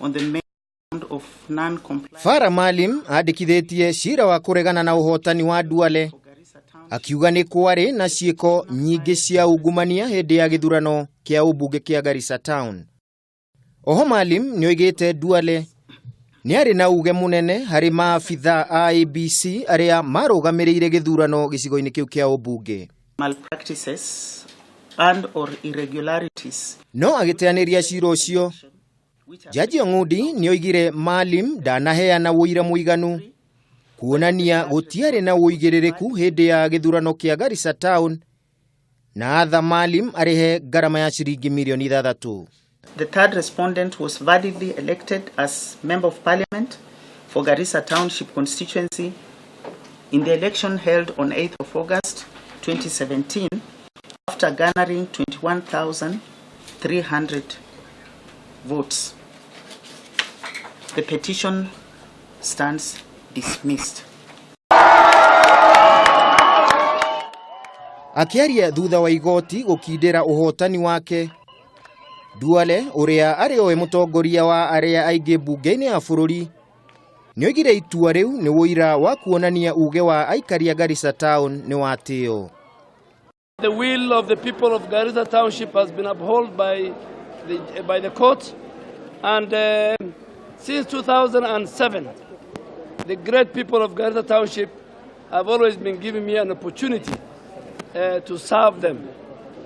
on the main ground of non-compliance. Farah Maalim andikithitie cira wa kuregana na uhotani wa Duale, akiuga ni kwari na ciiko nyingi cia ungumania hindi ya githurano kia ubunge kia Garissa Town. Oho Maalim nioigite Duale ni ari na uge munene hari maafitha a IEBC aria marugamirire githurano gicigo-ini kiu kia ubunge. Malpractices and or irregularities. No agiteaniria cira ucio, Jaji Ong'udi nioigire Maalim ndanaheana wuira muiganu kuonania gutiari na uigiririku hindi ya githurano kia Garissa Town na atha Maalim arihe garama ya shiringi milioni 3. The third respondent was validly elected as Member of Parliament for Garissa Township constituency in the election held on 8th of August 2017 after garnering 21,300 votes. The petition stands dismissed. Akiaria thutha wa igoti gukindira uhotani wake, Duale uria ari oe mutongoria wa aria aingi bunge-ini ya bururi nioigire itua riu ni wuira wa kuonania uge wa aikari ya Garissa Town ni watio. The will of the people of Garissa Township has been upheld by the court, and since 2007 the great people of Garissa Township have always been giving me an opportunity to serve them,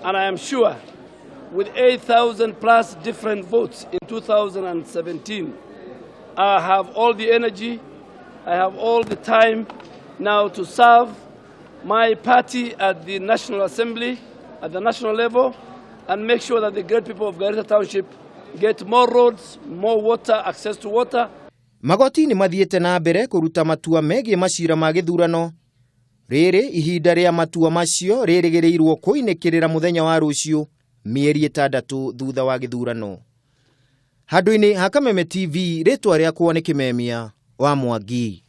and I am sure with 8,000 plus different votes in 2017, I have all the energy, I have all the time now to serve my party at the National Assembly, at the national level, and make sure that the great people of Garissa Township get more roads, more water, access to water. Magoti ni mathiete na mbere kuruta matua megie macira ma githurano. Riri ihinda ria matua macio ririgirirwo kuinikirira muthenya wa rucio mieri 6 thutha wa githurano. Handu-ini ha Kameme TV ritwa riakwa ni Kimemia wa Mwangi.